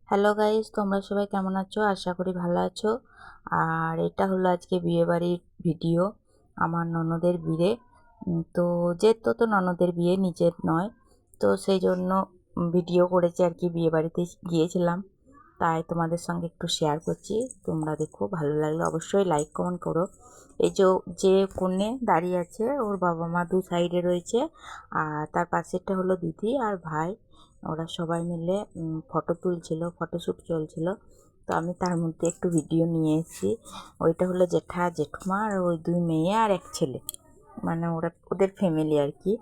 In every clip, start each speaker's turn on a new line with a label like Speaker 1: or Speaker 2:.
Speaker 1: Hello guys, তোমরা সবাই কেমন আছো? আশা করি ভালো আছো। আর এটা হলো আজকে বিয়েবাড়ির ভিডিও, আমার ননদের বিয়ে। তো যেহেতু তো ননদের বিয়ে নিজের নয়, তো সেই জন্য ভিডিও করেছি আর কি। বিয়েবাড়িতে গিয়েছিলাম, তাই তোমাদের সঙ্গে একটু শেয়ার করছি। তোমরা দেখো, ভালো লাগলে অবশ্যই লাইক কমেন্ট করো। এই যে কনে দাঁড়িয়ে আছে, ওর বাবা মা দু সাইডে রয়েছে, আর তার পাশেরটা হলো দিদি আর ভাই। ওরা সবাই মিলে ফটো তুলছিল, ফটোশ্যুট চলছিল। তো আমি তার মধ্যে একটু ভিডিও নিয়ে এসেছি। ওইটা হলো জেঠা জেঠুমা আর ওই দুই মেয়ে আর এক ছেলে, মানে ওরা ওদের ফ্যামিলি আর কি।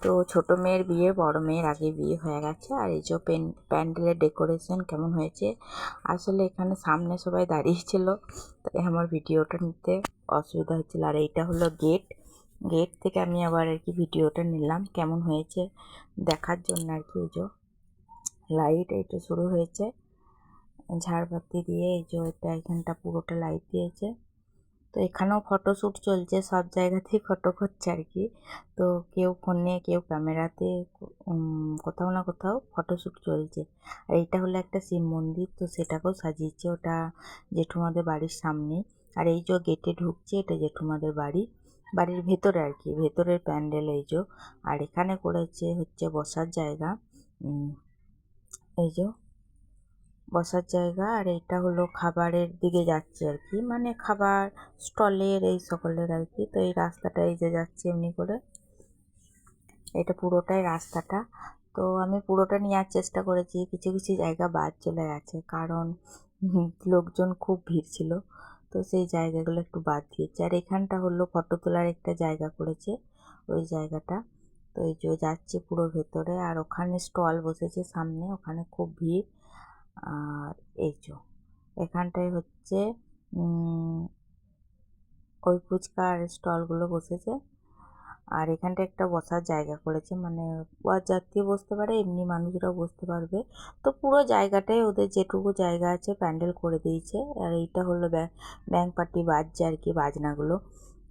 Speaker 1: তো ছোটো মেয়ের বিয়ে, বড় মেয়ের আগে বিয়ে হয়ে গেছে। আর এই যে প্যান্ডেলের ডেকোরেশন কেমন হয়েছে। আসলে এখানে সামনে সবাই দাঁড়িয়েছিল, তাই আমার ভিডিওটা নিতে অসুবিধা হচ্ছিলো। আর এইটা হলো গেট, গেট থেকে আমি আবার আর কি ভিডিওটা নিলাম কেমন হয়েছে দেখার জন্য আর কি। এই যে লাইট এইটা শুরু হয়েছে, ঝাড়বাতি দিয়ে এই যে এটা এখানটা পুরোটা লাইট দিয়েছে। তো এখানেও ফটোশ্যুট চলছে, সব জায়গাতেই ফটো করছে আর কি। তো কেউ ফোনে, কেউ ক্যামেরাতে, কোথাও না কোথাও ফটোশ্যুট চলছে। আর এইটা হলো একটা শিব মন্দির, তো সেটাকেও সাজিয়েছে, ওটা জেঠুমাদের বাড়ির সামনে। আর এই যে গেটে ঢুকছে, এটা জেঠুমাদের বাড়ি, বাড়ির ভেতরে আর কি, ভেতরের প্যান্ডেল এই যে। আর এখানে করেছে হচ্ছে বসার জায়গা, এই যে বসার জায়গা। আর এইটা হলো খাবারের দিকে যাচ্ছে আর কি, মানে খাবার স্টলের এই সকলের আর কি। তো এই রাস্তাটা এই যে যাচ্ছে এমনি করে, এটা পুরোটাই রাস্তাটা। তো আমি পুরোটা নেওয়ার চেষ্টা করেছি, কিছু কিছু জায়গা বাদ চলে গেছে, কারণ লোকজন খুব ভিড় ছিল, তো সেই জায়গাগুলো একটু বাদ দিয়েছে। আর এখানটা হলো ফটো তোলার একটা জায়গা করেছে, ওই জায়গাটা। তো এই যে যাচ্ছে পুরো ভেতরে, আর ওখানে স্টল বসেছে সামনে, ওখানে খুব ভিড়। আর এই যে এখানটায় হচ্ছে ওই ফুচকার স্টলগুলো বসেছে। আর এখানটা একটা বসার জায়গা করেছে, মানে যাত্রী বসতে পারে, এমনি মানুষরাও বসতে পারবে। তো পুরো জায়গাটাই ওদের যেটুকু জায়গা আছে প্যান্ডেল করে দিয়েছে। আর এইটা হলো ব্যাংক পার্টি বাজছে আর কি, বাজনাগুলো।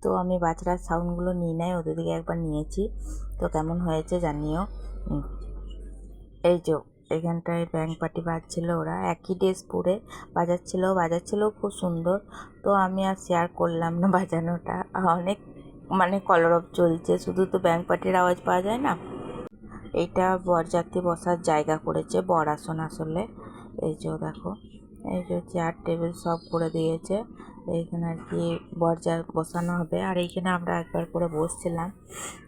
Speaker 1: তো আমি বাজনার সাউন্ডগুলো নিয়ে নেয়, ওদের দিকে একবার নিয়েছি, তো কেমন হয়েছে জানিও। এই যে এখানটায় ব্যাংক পার্টি বাজছিল, ওরা একই ড্রেস পরে বাজাচ্ছিল খুব সুন্দর। তো আমি আর শেয়ার করলাম না বাজানোটা, অনেক মানে কলরব চলছে, শুধু তো ব্যাংক পার্টির আওয়াজ পাওয়া যায় না। এইটা বরযাত্রী বসার জায়গা করেছে, বর আসন আসলে। এই যে দেখো, এই যে চেয়ার টেবিল সব করে দিয়েছে, এইখানে আর কি বরযাত্রী বসানো হবে। আর এইখানে আমরা একবার করে বসছিলাম,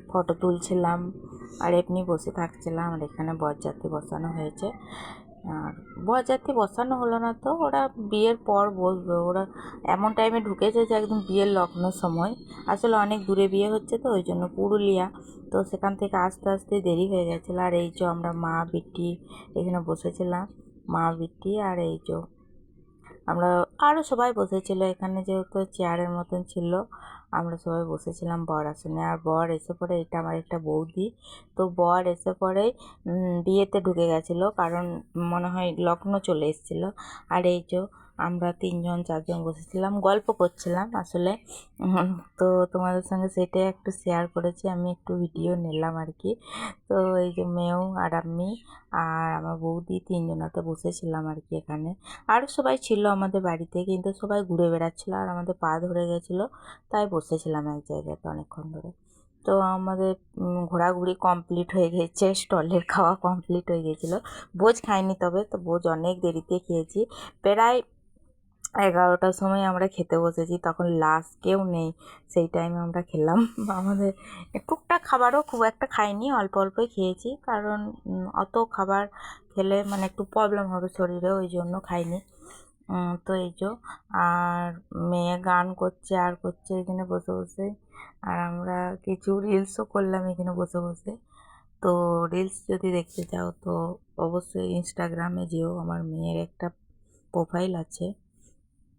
Speaker 1: ফটো তুলছিলাম, আর এমনি বসে থাকছিলাম। আর এখানে বরযাত্রী বসানো হয়েছে। আর বরযাত্রী বসানো হলো না, তো ওরা বিয়ের পর বসবে। ওরা এমন টাইমে ঢুকেছে যে একদম বিয়ের লগ্ন সময়। আসলে অনেক দূরে বিয়ে হচ্ছে, তো ওই জন্য পুরুলিয়া, তো সেখান থেকে আস্তে আস্তে দেরি হয়ে গেছিলো। আর এই যে আমরা মা বিটি এখানে বসেছিলাম, মা বিটি। আর এই যে আমরা আরও সবাই বসেছিল এখানে, যেহেতু চেয়ারের মতন ছিল, আমরা সবাই বসেছিলাম বর আসনে। আর বর এসে পড়ে, এটা আমার একটা বৌদি। তো বর এসে পরেই বিয়েতে ঢুকে গেছিলো, কারণ মনে হয় লগ্ন চলে এসেছিলো। আর এই যে আমরা 3জন 4জন বসেছিলাম, গল্প করছিলাম আসলে। তো তোমাদের সঙ্গে সেটাই একটু শেয়ার করেছি, আমি একটু ভিডিও নিলাম আর কি। তো এই যে মেয়েও আর আমি আর আমার বৌদি 3জনাতে বসেছিলাম আর কি এখানে। আরও সবাই ছিল আমাদের বাড়িতে, কিন্তু সবাই ঘুরে বেড়াচ্ছিলো, আর আমাদের পা ধরে গেছিলো, তাই বসেছিলাম এক জায়গাতে অনেকক্ষণ ধরে। তো আমাদের ঘোরাঘুরি কমপ্লিট হয়ে গেছে, স্টলের খাওয়া কমপ্লিট হয়ে গেছিলো। ভোজ খাইনি, তবে তো ভোজ অনেক দেরিতে খেয়েছি, প্রায় 11টার সময় আমরা খেতে বসেছি, তখন লাস্ট কেউ নেই, সেই টাইমে আমরা খেলাম। আমাদের টুকটাক খাবারও খুব একটা খাইনি, অল্প অল্পই খেয়েছি, কারণ অত খাবার খেলে মানে একটু প্রবলেম হবে শরীরে, ওই জন্য খাইনি। তো এই যে, আর মেয়ে গান করছে আর করছে এখানে বসে বসে। আর আমরা কিছু রিলসও করলাম এখানে বসে বসে। তো রিলস যদি দেখতে চাও তো অবশ্যই ইনস্টাগ্রামে যেও, আমার মেয়ের একটা প্রোফাইল আছে।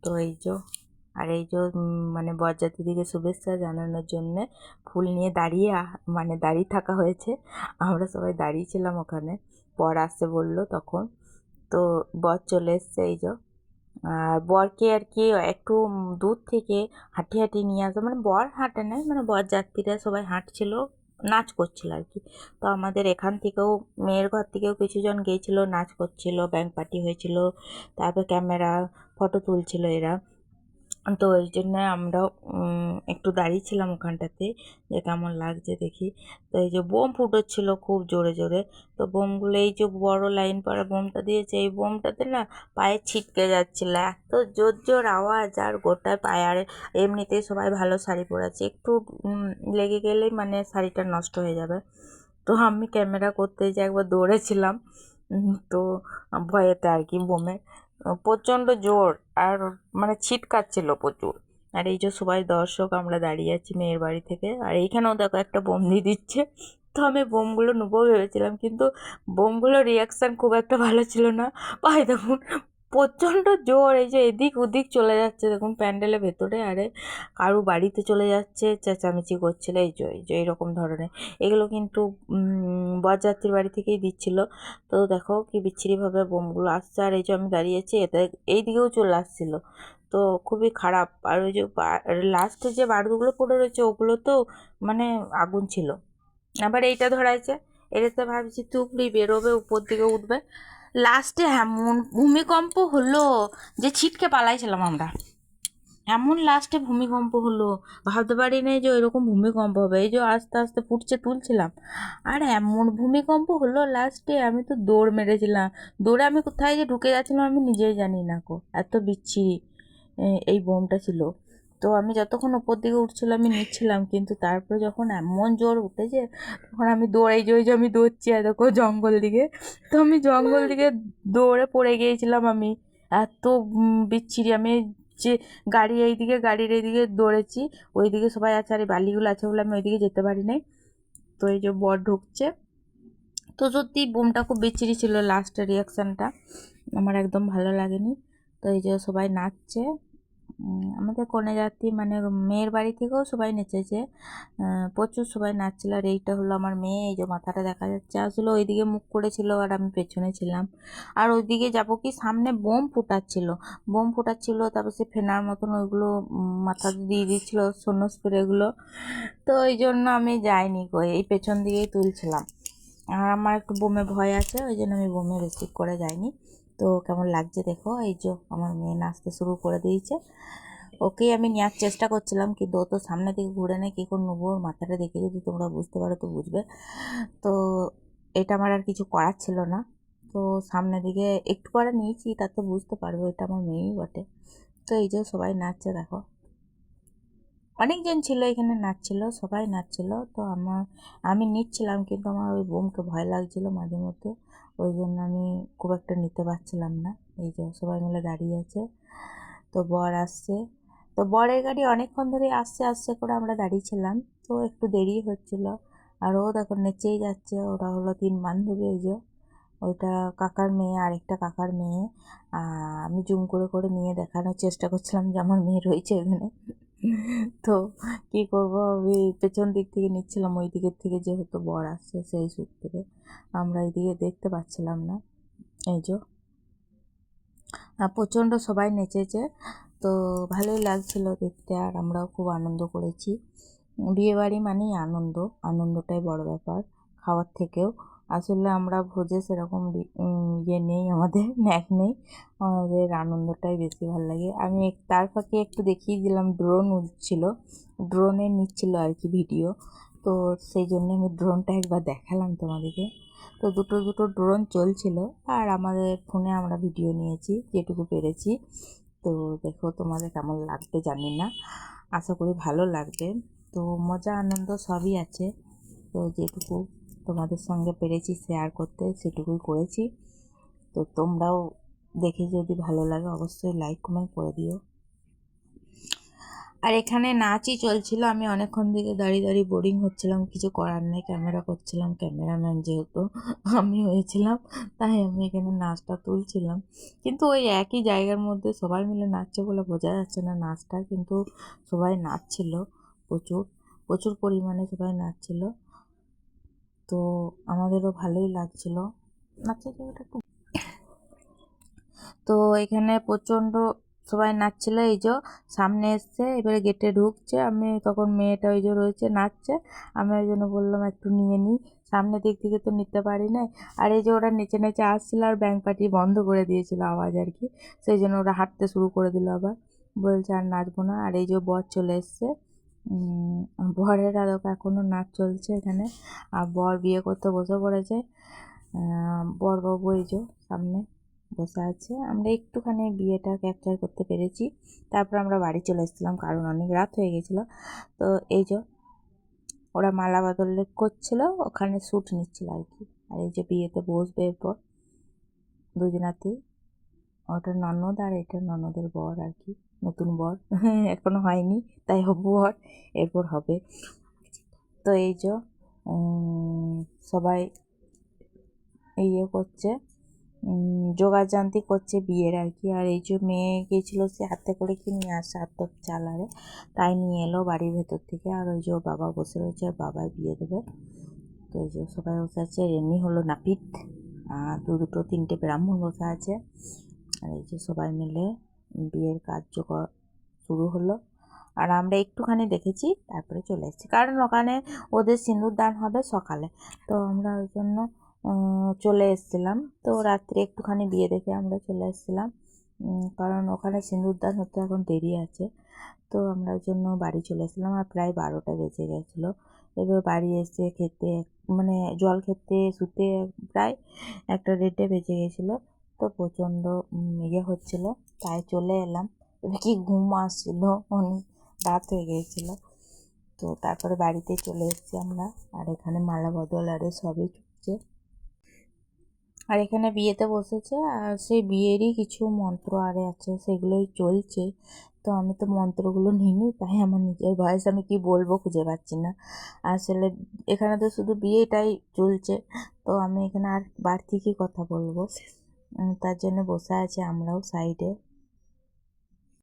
Speaker 1: তো এই যে, আর এই যে মানে বরযাত্রীদিকে শুভেচ্ছা জানানোর জন্যে ফুল নিয়ে মানে দাঁড়িয়ে থাকা হয়েছে। আমরা সবাই দাঁড়িয়েছিলাম ওখানে, বর আসছে বললো তখন। তো বর চলে এসছে এই যে। আর বরকে আর কি একটু দূর থেকে হাঁটিয়ে নিয়ে আসে, মানে বর হাঁটে নাই, মানে বরযাত্রীরা সবাই হাঁটছিল নাচ করছিল আর কি। তো আমাদের এখান থেকেও মেয়ের ঘর থেকেও কিছুজন গিয়েছিল, নাচ করছিল, ব্যান্ড পার্টি হয়েছিল, তারপর ক্যামেরা ফটো তুলছিল এরা। তো ওই জন্য আমরাও একটু দাঁড়িয়েছিলাম ওখানটাতে, যে কেমন লাগছে দেখি। তো এই যে বোম ফুটোচ্ছিল খুব জোরে জোরে। তো বোমগুলো, এই যে বড় লাইন পড়া বোমটা দিয়েছে, এই বোমটাতে না পায়ে ছিটকে যাচ্ছিল, এত জোর জোর আওয়াজ, আর গোটায় পায়ে। আর এমনিতেই সবাই ভালো শাড়ি পরে আছে, একটু লেগে গেলেই মানে শাড়িটা নষ্ট হয়ে যাবে। তো আমি ক্যামেরা করতে যে একবার দৌড়েছিলাম, তো ভয়েতে আর কি, বোমে প্রচণ্ড জোর, আর মানে ছিটকাচ্ছিল প্রচুর। আর এই যে সবাই দর্শক আমরা দাঁড়িয়ে আছি মেয়ের বাড়ি থেকে, আর এইখানেও দেখো একটা বোম দিয়ে দিচ্ছে। তো আমি বোমগুলো নেবো ভেবেছিলাম, কিন্তু বোমগুলোর রিয়াকশান খুব একটা ভালো ছিল না। ভাই দেখুন প্রচণ্ড জোর, এই যে এদিক ওদিক চলে যাচ্ছে দেখুন প্যান্ডেলের ভেতরে, আরে কারু বাড়িতে চলে যাচ্ছে, চেঁচামেচি করছিল, এই যে এইরকম ধরনের। এগুলো কিন্তু বরযাত্রীর বাড়ি থেকেই দিচ্ছিল। তো দেখো কি বিচ্ছিরিভাবে বোমগুলো আসছে, আর এই যে আমি দাঁড়িয়েছি এতে এই দিকেও চলে আসছিলো। তো খুবই খারাপ। আর ওই যে লাস্টে যে বারুদগুলো পড়ে রয়েছে ওগুলো তো মানে আগুন ছিল। আবার এইটা ধরাইছে, এটাতে ভাবছি তুবড়ি বেরোবে, উপর দিকে উঠবে, লাস্টে এমন ভূমিকম্প হলো যে ছিটকে পালাইছিলাম আমরা। এমন লাস্টে ভূমিকম্প হলো, ভাবতে পারি নাই যে ওইরকম ভূমিকম্প হবে। এই যে আস্তে আস্তে ফুটছে তুলছিলাম, আর এমন ভূমিকম্প হলো লাস্টে, আমি তো দৌড় মেরেছিলাম। দৌড়ে আমি কোথায় যে ঢুকে যাচ্ছিলাম আমি নিজেই জানি না গো, এত বিচ্ছিরি এই বোমটা ছিল। তো আমি যতক্ষণ ওপর দিকে উঠছিলাম আমি নিচ্ছিলাম, কিন্তু তারপরে যখন এমন জোর উঠেছে তখন আমি দৌড়াই, যে ওই যে আমি দৌড়ছি দেখো জঙ্গল দিকে। তো আমি জঙ্গল দিকে দৌড়ে পড়ে গিয়েছিলাম আমি, এত বিচ্ছিরি। আমি যে গাড়ির এইদিকে দৌড়েছি, ওইদিকে সবাই আছে, আর এই বালিগুলো আছে বলে আমি ওইদিকে যেতে পারি নাই। তো এই যে বর ঢুকছে। তো সত্যি বোমটা খুব বিচ্ছিরি ছিল, লাস্টের রিয়াকশানটা আমার একদম ভালো লাগেনি। তো এই যে সবাই নাচছে, আমাদের কনে যাত্রী মানে মেয়ের বাড়ি থেকেও সবাই নেচেছে, প্রচুর সবাই নাচছিল। আর এইটা হলো আমার মেয়ে, এই যে মাথাটা দেখা যাচ্ছে, আসলে ওইদিকে মুখ করেছিল আর আমি পেছনে ছিলাম। আর ওইদিকে যাবো কি, সামনে বোম ফুটাচ্ছিল, তারপর সে ফেনার মতন ওইগুলো মাথাতে দিয়ে দিচ্ছিল সৈন্য স্প্রেগুলো। তো ওই জন্য আমি যাইনি গো, এই পেছন দিকেই তুলছিলাম। আর আমার একটু বোমে ভয় আছে, ওই জন্য আমি বোমে বেশি করে যাইনি। তো কেমন লাগছে দেখো, এই যে আমার মেয়ে নাচতে শুরু করে দিয়েছে। ওকেই আমি নেওয়ার চেষ্টা করছিলাম, কিন্তু ও তো সামনে থেকে ঘুরে নেয়, কী করে নেবো, ওর মাথাটা দেখে যদি তোমরা বুঝতে পারো তো বুঝবে। তো এটা আমার আর কিছু করার ছিল না। তো সামনে দিকে একটু করে নিয়েছি, তাতে বুঝতে পারবো এটা আমার মেয়েই বটে। তো এই যে সবাই নাচছে দেখো, অনেকজন ছিল এখানে, নাচছিল, সবাই নাচছিল। তো আমি নিচ্ছিলাম, কিন্তু আমার ওই বোমকে ভয় লাগছিল মাঝে মধ্যে, ওই জন্য আমি খুব একটা নিতে পারছিলাম না। এই যে সবাই মিলে দাঁড়িয়ে আছে, তো বর আসছে। তো বরের গাড়ি অনেকক্ষণ ধরে আসছে আসছে করে আমরা দাঁড়িয়েছিলাম, তো একটু দেরি হচ্ছিল। আর ও দেখো নেচেই যাচ্ছে, ওরা হলো 3 বান্ধবী, ওই যে ওইটা কাকার মেয়ে, আরেকটা কাকার মেয়ে। আমি জুম করে করে নিয়ে দেখানোর চেষ্টা করছিলাম যে আমার মেয়ে রয়েছে এখানে। তো কী করবো, আমি পেছন দিক থেকে নিচ্ছিলাম, ওই দিকের থেকে যেহেতু বর আসছে সেই সূত্রে আমরা এইদিকে দেখতে পাচ্ছিলাম না। এই যে প্রচণ্ড সবাই নেচেছে, তো ভালোই লাগছিল দেখতে, আর আমরাও খুব আনন্দ করেছি। বিয়েবাড়ি মানেই আনন্দ, আনন্দটাই বড় ব্যাপার খাওয়ার থেকেও। আসলে আমরা ভোজে সেরকম ইয়ে নেই, আমাদের ন্যাক নেই, আমাদের আনন্দটাই বেশি ভালো লাগে। আমি তার ফাঁকে একটু দেখিয়ে দিলাম, ড্রোন উঠছিল, ড্রোনে নিচ্ছিল আর কি ভিডিও। তো সেই জন্য আমি ড্রোনটা একবার দেখালাম তোমাদেরকে। তো দুটো দুটো ড্রোন চলছিল, আর আমাদের ফোনে আমরা ভিডিও নিয়েছি যেটুকু পেরেছি। তো দেখো তোমাদের কেমন লাগবে জানি না, আশা করি ভালো লাগবে। তো মজা আনন্দ সবই আছে, তো যেটুকু তোমাদের সঙ্গে পেরেছি শেয়ার করতে সেটুকুই করেছি। তো তোমরাও দেখে যদি ভালো লাগে অবশ্যই লাইক কমেন্ট করে দিও। আর এখানে নাচই চলছিল, আমি অনেকক্ষণ থেকে দাঁড়িয়ে দাঁড়িয়ে বোরিং হচ্ছিলাম, কিছু করার নেই, ক্যামেরা করছিলাম, ক্যামেরাম্যান যেহেতু আমি হয়েছিলাম, তাই আমি এখানে নাচটা তুলছিলাম। কিন্তু ওই একই জায়গার মধ্যে সবাই মিলে নাচছে বলে বোঝা যাচ্ছে না নাচটা, কিন্তু সবাই নাচছিল, প্রচুর প্রচুর পরিমাণে সবাই নাচছিল। তো আমাদেরও ভালোই লাগছিল, নাচের জায়গাটা একটু। তো এখানে প্রচণ্ড সবাই নাচছিল। এই যে সামনে এসছে, এবারে গেটে ঢুকছে, আমি তখন মেয়েটা ওই যে রয়েছে নাচছে, আমি ওই জন্য বললাম একটু নিয়ে নিই, সামনে দিক থেকে তো নিতে পারি না। আর এই যে ওরা নেচে নেচে আসছিল আর ব্যাংক পার্টি বন্ধ করে দিয়েছিল আওয়াজ আর কি, সেই জন্য ওরা হাঁটতে শুরু করে দিল, আবার বলছে আর নাচবো না। আর এই যে বর চলে এসছে, বরের আরও এখনও নাচ চলছে এখানে, আর বর বিয়ে করতে বসে পড়েছে। বরবাবু এই যে সামনে বসে আছে। আমরা একটুখানি বিয়েটা ক্যাপচার করতে পেরেছি, তারপর আমরা বাড়ি চলে এসেছিলাম কারণ অনেক রাত হয়ে গেছিলো। তো এই যে ওরা মালা বদল করছিল, ওখানে শ্যুট নিচ্ছিল আর কি। আর এই যে বিয়েতে বসবে এরপর দুজনাতেই, ওটা ননদ আর এটা ননদের বর আর কি, নতুন বর এখনো হয়নি, তাই বর এরপর হবে। তো এই যে সবাই ইয়ে করছে, যোগাযান্তি করছে বিয়ের আর কি। আর এই যে মেয়ে গিয়েছিলো, সে হাতে করে কি নিয়ে আসছে, হাতের চালারে, তাই নিয়ে এলো বাড়ির ভেতর থেকে। আর ওই যে বাবা বসে রয়েছে, বাবাই বিয়ে দেবে। তো এই যে সবাই বসে আছে, এমনি হলো নাপিত, আর দুটো তিনটে ব্রাহ্মণ বসে আছে। আর এই যে সবাই মিলে বিয়ের কার্যকর শুরু হলো। আর আমরা একটুখানি দেখেছি, তারপরে চলে এসেছি, কারণ ওখানে ওদের সিঁদুর দান হবে সকালে, তো আমরা ওই জন্য চলে এসেছিলাম। তো রাত্রে একটুখানি বিয়ে দেখে আমরা চলে এসেছিলাম, কারণ ওখানে সিঁদুর দান হতে এখন দেরি আছে। তো আমরা ওই জন্য বাড়ি চলে এসেছিলাম, আর প্রায় 12টা বেজে গেছিলো। এবার বাড়ি এসে খেতে, মানে জল খেতে শুতে প্রায় 1:30 বেজে গেছিলো। তো প্রচণ্ড ইয়ে হচ্ছিলো, তাই চলে এলাম। এবার কি ঘুম আসছিলো, অনেক রাত হয়ে গিয়েছিলো। তো তারপরে বাড়িতে চলে এসেছি আমরা। আর এখানে মালা বদল আরে সবই চলছে। আর এখানে বিয়েতে বসেছে, আর সেই বিয়েরই কিছু মন্ত্র আরে আছে, সেগুলোই চলছে। তো আমি তো মন্ত্রগুলো নিইনি, তাই আমার নিজের ভয়েস আমি কি বলবো খুঁজে পাচ্ছি না। আসলে এখানে তো শুধু বিয়েটাই চলছে, তো আমি এখানে আর বাড়তি কী কথা বলবো, তার জন্য বসে আছি আমরাও সাইডে।